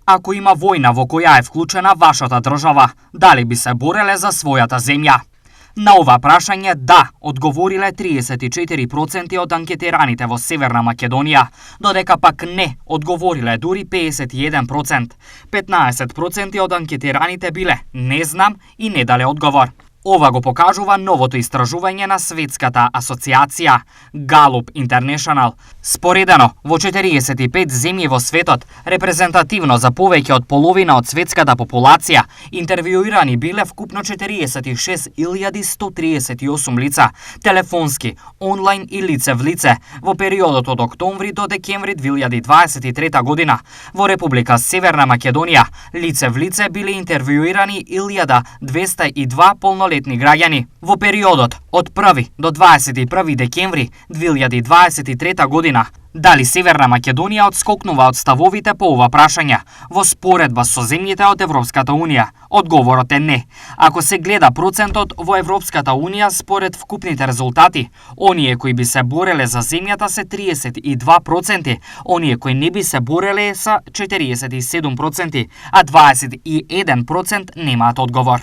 Ако има војна во која е вклучена вашата држава, дали би се бореле за својата земја? На ова прашање да, одговориле 34% од анкетираните во Северна Македонија, додека пак не одговориле дури 51%. 15% од анкетираните биле не знам и не дале одговор. Ова го покажува новото истражување на светската асоциација Gallup International. Споредено, во 45 земји во светот, репрезентативно за повеќе од половина од светската популација, интервјуирани биле вкупно 46.138 лица, телефонски, онлайн и лице в лице, во периодот од октомври до декември 2023 година. Во Република Северна Македонија, лице в лице биле интервјуирани 1202 полнолетни граѓани. Во периодот од 1 до 21 декември 2023 година, дали Северна Македонија одскокнува од ставовите по ова прашање во споредба со земјите од Европската Унија? Одговорот е не. Ако се гледа процентот во Европската Унија според вкупните резултати, оние кои би се бореле за земјата се 32%, оние кои не би се бореле се 47%, а 21% немаат одговор.